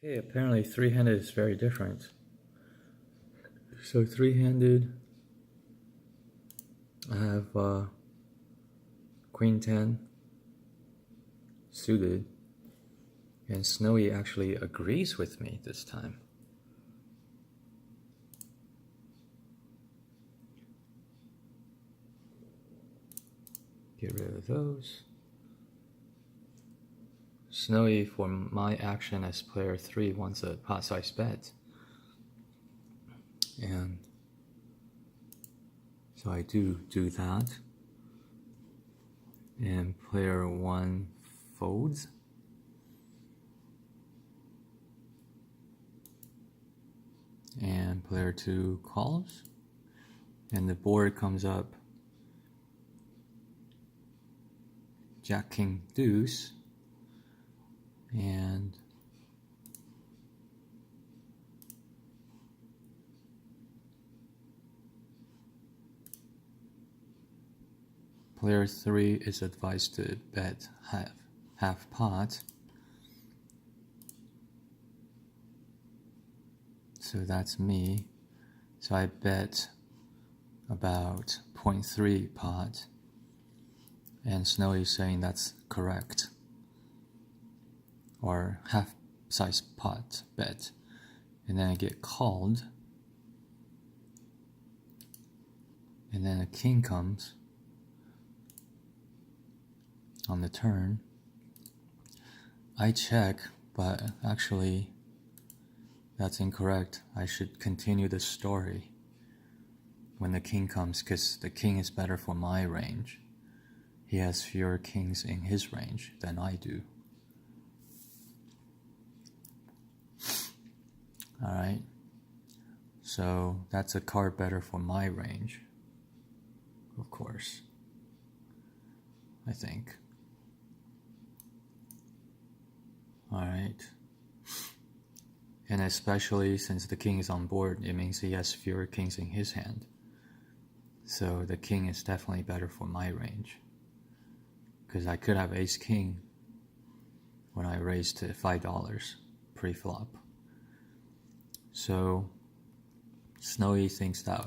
Okay, apparently three-handed is very different. So three-handed, I have Queen 10 suited, and Snowy actually agrees with me this time. Get rid of those. Snowy, for my action as player 3, wants a pot size bet. And so I do that. And player 1 folds. And player 2 calls. And the board comes up Jack, King, Deuce. And player 3 is advised to bet half pot. So that's me. So I bet about 0.3 pot. And Snowy's saying that's correct. Or half size pot bet. And then I get called. And then a king comes on the turn. I check, but actually that's incorrect. I should continue the story when the king comes, because the king is better for my range. He has fewer kings in his range than I do. Alright, so that's a card better for my range, of course, I think. Alright, and especially since the king is on board, it means he has fewer kings in his hand. So the king is definitely better for my range, because I could have ace king when I raised to $5 pre-flop. So Snowy thinks that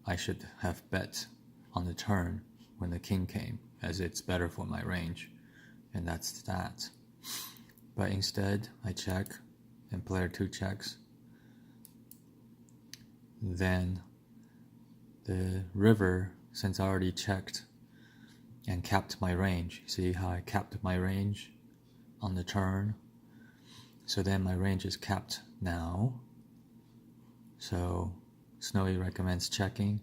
I should have bet on the turn when the king came, as it's better for my range, and that's that. But instead I check, and player 2 checks. Then the river, since I already checked and capped my range, see how I capped my range on the turn? So then my range is capped now. So Snowy recommends checking,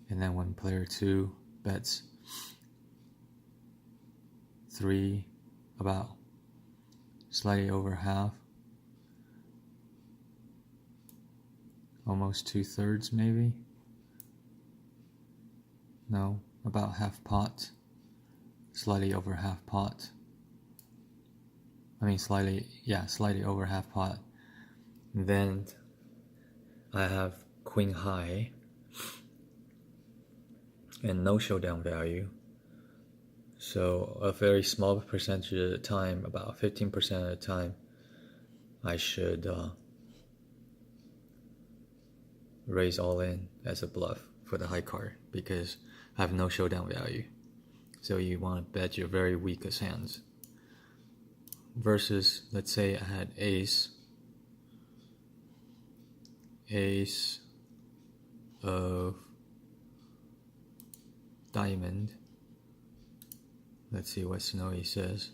and then when player 2 bets 3, about slightly over half, almost 2/3 maybe, no, about half pot, slightly over half pot, slightly over half pot. Then I have queen high and no showdown value. So a very small percentage of the time, about 15% of the time, I should raise all in as a bluff for the high card, because I have no showdown value. So you want to bet your very weakest hands. Versus, let's say I had ace of diamond. Let's see what Snowy says.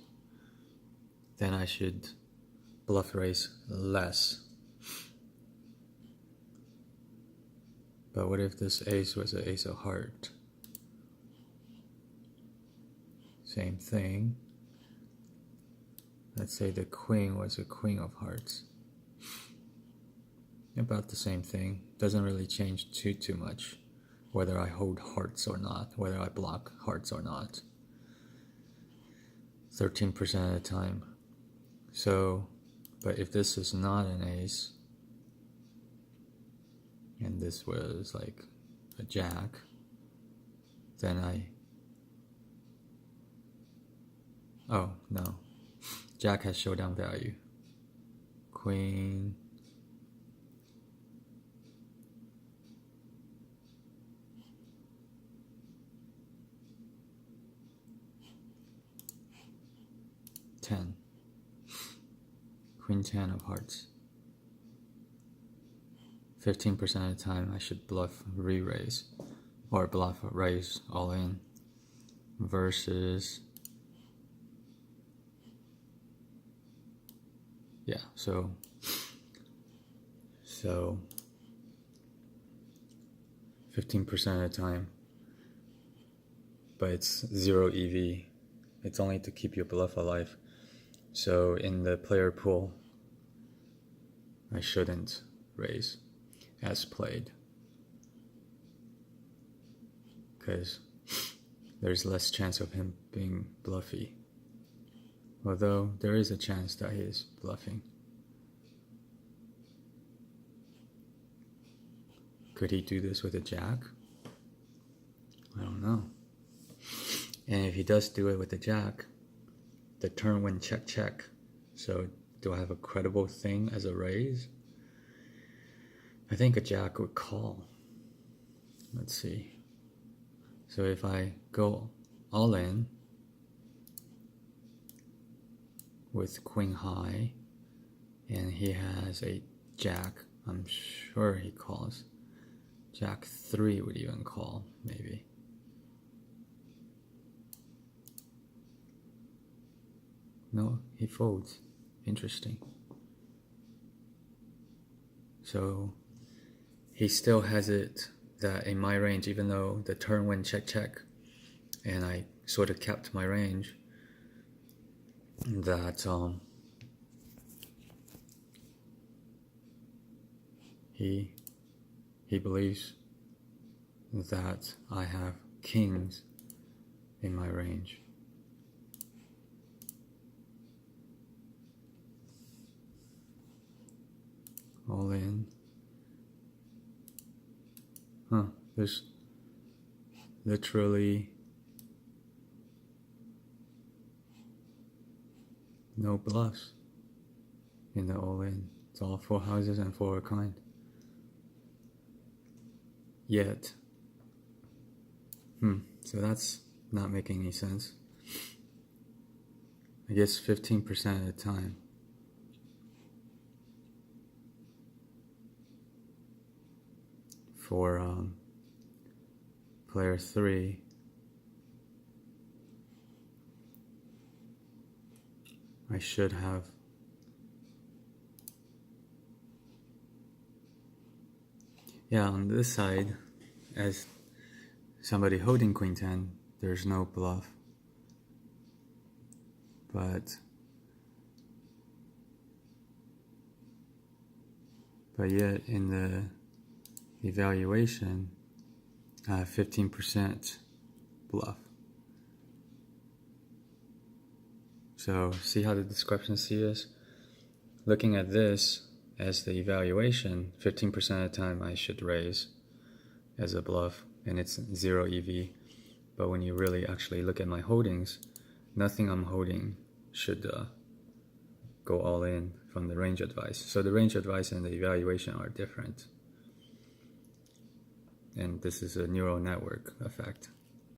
Then I should bluff raise less. But what if this ace was an ace of heart? Same thing. Let's say the queen was a queen of hearts. About the same thing. Doesn't really change too much whether I hold hearts or not, whether I block hearts or not. 13% of the time. So, but if this is not an ace, and this was like a jack, then oh no, jack has showdown value, queen, ten, queen 10 of hearts. 15% of the time I should bluff re-raise, or bluff raise all in, versus, yeah, so 15% of the time, but it's 0 EV. It's only to keep your bluff alive. So in the player pool, I shouldn't raise as played, because there's less chance of him being bluffy. Although there is a chance that he is bluffing. Could he do this with a jack? I don't know. And if he does do it with a jack, the turn went check check. So do I have a credible thing as a raise? I think a jack would call. Let's see. So if I go all in with queen high and he has a jack, I'm sure he calls. Jack 3 would even call, maybe. No, he folds. Interesting. So he still has it that in my range, even though the turn went check check and I sort of kept my range, that he believes that I have kings in my range. All in. There's literally no bluffs in the all in. It's all 4 houses and 4 of a kind. Yet. So that's not making any sense. I guess 15% of the time. For player 3, I should have on this side, as somebody holding queen 10, there's no bluff, but yet in the evaluation, 15% bluff. So see how the discrepancy is? Looking at this as the evaluation, 15% of the time I should raise as a bluff, and it's 0 EV. But when you really actually look at my holdings, nothing I'm holding should go all in from the range advice. So the range advice and the evaluation are different. And this is a neural network effect.